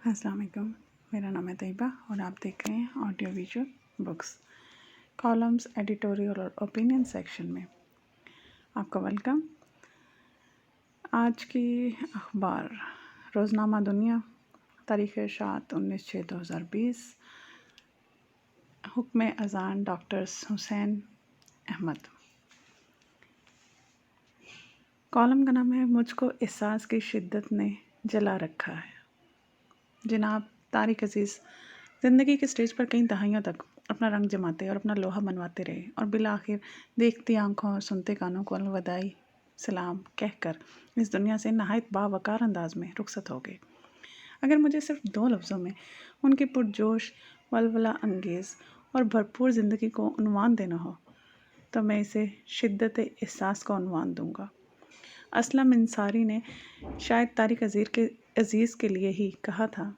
अस्सलाम वालेकुम। मेरा नाम है तैयबा और आप देख रहे हैं audio visual books columns editorial और ओपिनियन सेक्शन में आपका वेलकम। आज की अखबार रोज़नामा दुनिया, तारीख़ 7/19/2020, हुक्म अज़ान डॉक्टर हुसैन अहमद। कॉलम का नाम है मुझको एहसास की शिद्दत ने जला रखा है। जनाब तारिक अज़ीज़ ज़िंदगी के स्टेज पर कई दहाइयों तक अपना रंग जमाते और अपना लोहा मनवाते रहे और बिला आखिर देखती आंखों और सुनते कानों को अलविदाई सलाम कहकर इस दुनिया से नहायत बावकार अंदाज में रुखसत हो गए। अगर मुझे सिर्फ 2 लफ्ज़ों में उनकी पुरजोश वलवला अंगेज़ और भरपूर ज़िंदगी को उन्वान देना हो तो मैं इसे शिद्दत एहसास का उन्वान दूँगा। असलम अंसारी ने शायद तारिक अज़ीज़ के लिए ही कहा था,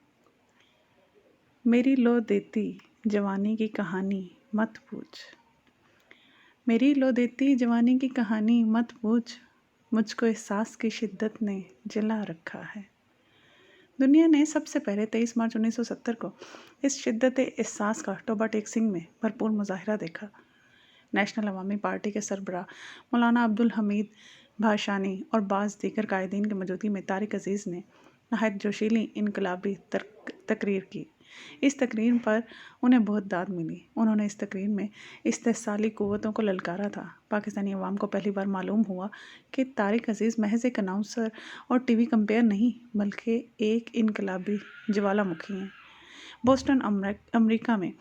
मेरी लो देती जवानी की कहानी मत पूछ, मेरी लो देती जवानी की कहानी मत पूछ, मुझको एहसास की शिद्दत ने जला रखा है। दुनिया ने सबसे पहले 23 मार्च 1970 को इस शिद्दत एहसास का टोबा टेक सिंह में भरपूर मुजाहिरा देखा। नेशनल अवामी पार्टी के सरबराह मौलाना अब्दुल हमीद भाषानी और बाज़ दीगर कायदीन की मौजूदगी में तारिक अज़ीज़ ने नहायत जोशीली इनकलाबी तकरीर की। इस तकरीर पर उन्हें बहुत दाद मिली। उन्होंने इस तकरीर में इस्तेहसाली क़ुव्वतों को ललकारा था। पाकिस्तानी अवाम को पहली बार मालूम हुआ कि तारिक अज़ीज़ महज एक अनाउंसर और टीवी कंपेयर नहीं बल्कि एक इनकलाबी ज्वालामुखी हैं। बोस्टन अमेरिका में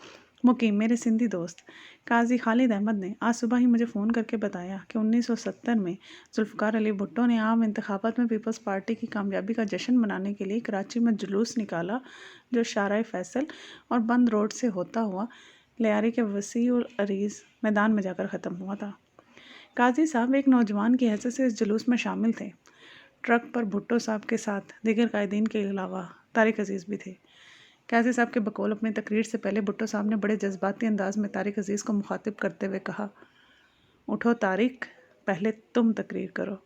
मुकीम मेरे सिंधी दोस्त काजी खालिद अहमद ने आज सुबह ही मुझे फ़ोन करके बताया कि 1970 में जुल्फ़िकार अली भुट्टो ने आम इंतखाबात में पीपल्स पार्टी की कामयाबी का जश्न मनाने के लिए कराची में जुलूस निकाला, जो शाराए फैसल और बंद रोड से होता हुआ लियारी के वसीउल अरीज़ मैदान में जाकर ख़त्म हुआ था। काजी साहब एक नौजवान की हैसियत से इस जुलूस में शामिल थे। ट्रक पर भुट्टो साहब के साथ दीगर कायदीन के अलावा तारिक अज़ीज़ भी थे। काजी साहब के बकौल अपनी तकरीर से पहले भुट्टो साहब ने बड़े जज्बाती अंदाज में तारिक अज़ीज़ को मुखातिब करते हुए कहा, उठो तारिक, पहले तुम तकरीर करो।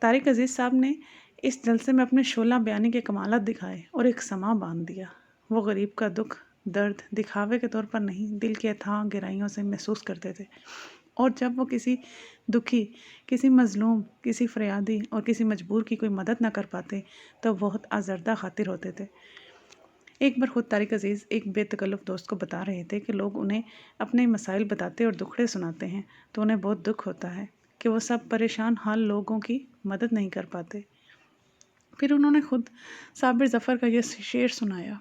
तारिक अज़ीज़ साहब ने इस जलसे में अपने शोला बयानी के कमालात दिखाए और एक समा बांध दिया। वो गरीब का दुख दर्द दिखावे के तौर पर नहीं, दिल की अथाह गहराइयों से महसूस करते थे। और जब वो किसी दुखी, किसी मज़लूम, किसी फरियादी और किसी मजबूर की कोई मदद न कर पाते तो बहुत आज़रदा खातिर होते थे। एक बार ख़ुद तारिक अज़ीज़ एक बेतकल्लुफ़ दोस्त को बता रहे थे कि लोग उन्हें अपने मसाइल बताते और दुखड़े सुनाते हैं तो उन्हें बहुत दुख होता है कि वो सब परेशान हाल लोगों की मदद नहीं कर पाते। फिर उन्होंने खुद साबिर ज़फ़र का यह शेर सुनाया,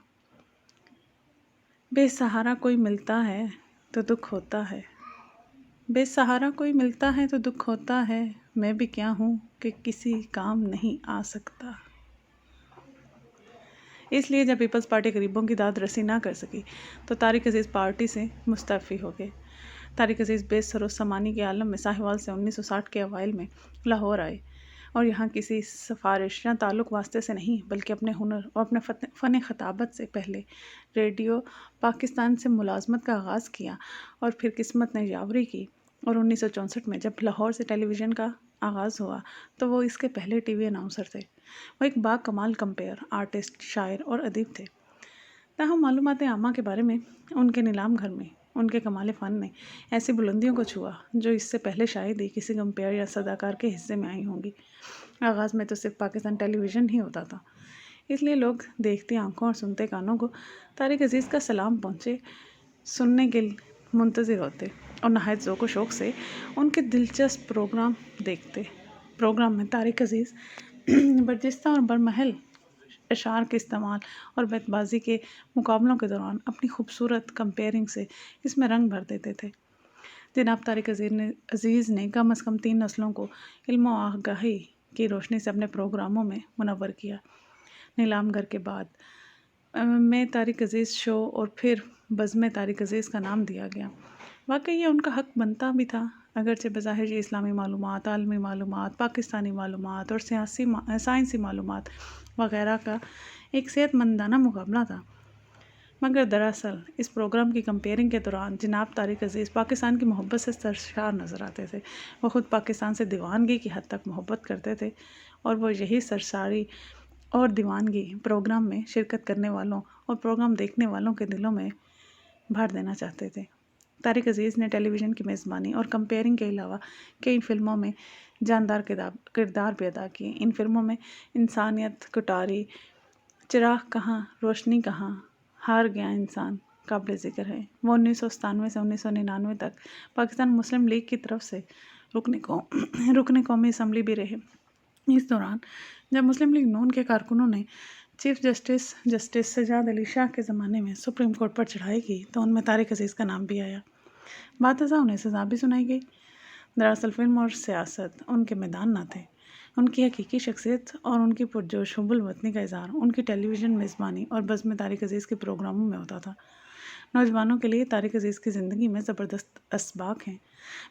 बेसहारा कोई मिलता है तो दुख होता है, बेसहारा कोई मिलता है तो दुख होता है, मैं भी क्या हूँ कि किसी काम नहीं आ सकता। इसलिए जब पीपल्स पार्टी गरीबों की दाद रसी ना कर सकी तो तारिक अज़ीज़ पार्टी से मुस्तफ़ी हो गए। तारिक अज़ीज़ बेसरो समानी के आलम में साहिवाल से 1960 के अवाइल में लाहौर आए और यहाँ किसी सिफारिश या ताल्लुक़ वास्ते से नहीं बल्कि अपने हुनर और अपने फ़न ख़ताबत से पहले रेडियो पाकिस्तान से मुलाजमत का आगाज़ किया और फिर किस्मत ने यावरी की और 1964 में जब लाहौर से टेलीविज़न का आगाज़ हुआ तो वो इसके पहले टीवी अनाउंसर थे। वो एक बाकमाल कंपेयर, आर्टिस्ट, शायर और अदीब थे। ताहम मालूमात आमा के बारे में उनके नीलाम घर में उनके कमाल फ़न ने ऐसी बुलंदियों को छुआ जो इससे पहले शायद ही किसी कंपेयर या सदाकार के हिस्से में आई होंगी। आगाज़ में तो सिर्फ पाकिस्तान टेलीविज़न ही होता था, इसलिए लोग देखती आंखों और सुनते कानों को तारिक अज़ीज़ का सलाम पहुँचे सुनने के मुंतज़िर होते और नहायत ज़ौक़ व शौक़ से उनके दिलचस्प प्रोग्राम देखते। प्रोग्राम में तारिक अज़ीज़ बरजिस्ता और बरमहल अशार के इस्तेमाल और बैतबाजी के मुकाबलों के दौरान अपनी खूबसूरत कंपेयरिंग से इसमें रंग भर देते थे। जनाब तारिक अज़ीज़ ने कम अज़ कम 3 नस्लों को इल्म व आगाही की रोशनी से अपने प्रोग्रामों में मुनव्वर किया। नीलाम घर के बाद में तारिक अज़ीज़ शो और फिर बज़्म तारिक अज़ीज़ का नाम दिया गया। वाकई ये उनका हक़ बनता भी था, अगरचे बज़ाहिर ये इस्लामी मालूमात, आलमी मालूमात, पाकिस्तानी मालूमात और साइंसी मालूमात वग़ैरह का एक सेहतमंदाना मुकाबला था, मगर दरअसल इस प्रोग्राम की कंपेयरिंग के दौरान जनाब तारिक अज़ीज़ पाकिस्तान की मोहब्बत से सरशार नज़र आते थे। वो ख़ुद पाकिस्तान से दीवानगी की हद तक मोहब्बत करते थे और वो यही सरसारी اور دیوانگی پروگرام میں شرکت کرنے والوں اور پروگرام دیکھنے والوں کے دلوں میں بھر دینا چاہتے تھے۔ طارق عزیز نے ٹیلی ویژن کی میزبانی اور کمپیئرنگ کے علاوہ کئی فلموں میں جاندار کردار بھی ادا کیے۔ ان فلموں میں انسانیت، کٹاری، چراغ کہاں، روشنی کہاں، ہار گیا انسان قابل ذکر ہے۔ وہ 1997 سے 1999 تک پاکستان مسلم لیگ کی طرف سے رکن قومی اسمبلی بھی رہے۔ اس دوران جب مسلم لیگ نون کے کارکنوں نے چیف جسٹس سجاد علی شاہ کے زمانے میں سپریم کورٹ پر چڑھائی کی تو ان میں طارق عزیز کا نام بھی آیا۔ بعد ازاں انہیں سزا بھی سنائی گئی۔ دراصل فلم اور سیاست ان کے میدان نہ تھے۔ ان کی حقیقی شخصیت اور ان کی پرجوش حب الوطنی کا اظہار ان کی ٹیلی ویژن میزبانی اور بزم طارق عزیز کے پروگراموں میں ہوتا تھا۔ نوجوانوں کے لیے طارق عزیز کی زندگی میں زبردست اسباق ہیں۔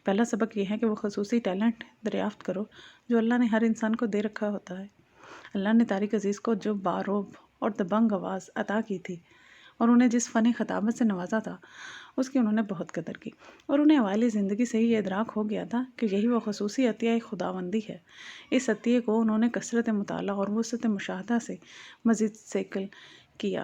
پہلا سبق یہ ہے کہ وہ خصوصی ٹیلنٹ دریافت کرو جو اللہ نے ہر انسان کو دے رکھا ہوتا ہے۔ اللہ نے طارق عزیز کو جو باروب اور دبنگ آواز عطا کی تھی اور انہیں جس فن خطابت سے نوازا تھا اس کی انہوں نے بہت قدر کی، اور انہیں اوائل زندگی سے ہی یہ ادراک ہو گیا تھا کہ یہی وہ خصوصی عطیہ خداوندی ہے۔ اس عطیے کو انہوں نے کثرت مطالعہ اور وسعت مشاہدہ سے مزید سیکل کیا۔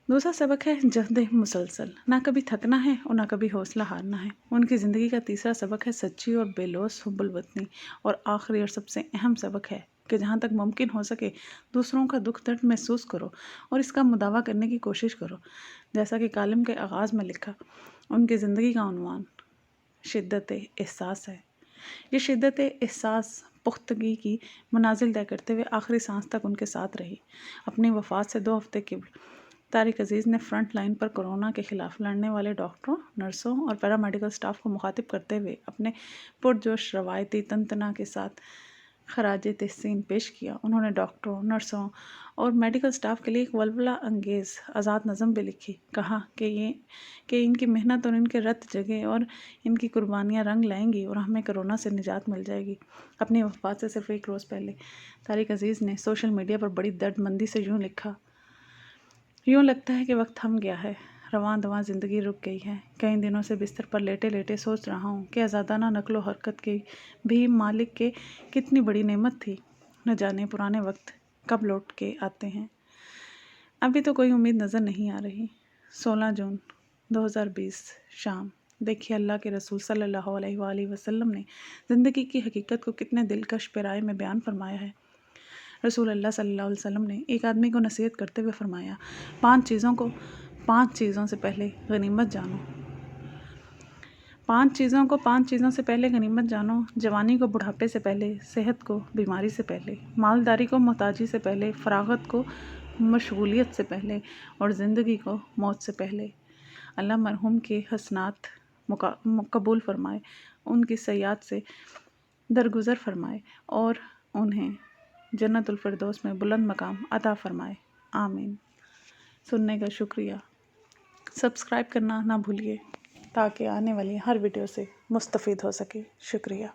دوسرا سبق ہے جہد مسلسل، نہ کبھی تھکنا ہے اور نہ کبھی حوصلہ ہارنا ہے۔ ان کی زندگی کا تیسرا سبق ہے سچی اور بے لوث حب الوطنی، اور آخری اور سب سے اہم سبق ہے کہ جہاں تک ممکن ہو سکے دوسروں کا دکھ درد محسوس کرو اور اس کا مداوع کرنے کی کوشش کرو۔ جیسا کہ کالم کے آغاز میں لکھا، ان کی زندگی کا عنوان شدت احساس ہے۔ یہ شدت احساس پختگی کی منازل طے کرتے ہوئے آخری سانس تک ان کے ساتھ رہی۔ اپنی وفات سے 2 ہفتے قبل طارق عزیز نے فرنٹ لائن پر کورونا کے خلاف لڑنے والے ڈاکٹروں، نرسوں اور پیرامیڈیکل سٹاف کو مخاطب کرتے ہوئے اپنے پرجوش روایتی تنتنا کے ساتھ خراج تحسین پیش کیا۔ انہوں نے ڈاکٹروں، نرسوں اور میڈیکل سٹاف کے لیے ایک ولولہ انگیز آزاد نظم بھی لکھی۔ کہا کہ ان کی محنت اور ان کے رت جگہ اور ان کی قربانیاں رنگ لائیں گی اور ہمیں کرونا سے نجات مل جائے گی۔ اپنی وفات سے صرف 1 روز پہلے طارق عزیز نے سوشل میڈیا پر بڑی درد مندی سے یوں لکھا، یوں لگتا ہے کہ وقت تھم گیا ہے، رواں دواں زندگی رک گئی ہے۔ کئی دنوں سے بستر پر لیٹے لیٹے سوچ رہا ہوں کہ آزادانہ نقل و حرکت کی بھی مالک کے کتنی بڑی نعمت تھی، نہ جانے پرانے وقت کب لوٹ کے آتے ہیں۔ ابھی تو کوئی امید نظر نہیں آ رہی۔ 16 جون 2020 شام۔ دیکھیے اللہ کے رسول صلی اللہ علیہ وآلہ وسلم نے زندگی کی حقیقت کو کتنے دلکش پیرائے میں بیان فرمایا ہے۔ رسول اللہ صلی اللہ علیہ وسلم نے ایک آدمی کو نصیحت کرتے ہوئے فرمایا، 5 چیزوں سے پہلے غنیمت جانو۔ 5 چیزوں سے پہلے غنیمت جانو: جوانی کو بڑھاپے سے پہلے، صحت کو بیماری سے پہلے، مالداری کو محتاجی سے پہلے، فراغت کو مشغولیت سے پہلے، اور زندگی کو موت سے پہلے۔ اللہ مرحوم کے حسنات قبول فرمائے، ان کی سیئات سے درگزر فرمائے اور انہیں جنت الفردوس میں بلند مقام عطا فرمائے، آمین۔ سننے کا شکریہ۔ سبسکرائب کرنا نہ بھولیے تاکہ آنے والی ہر ویڈیو سے مستفید ہو سکے۔ شکریہ۔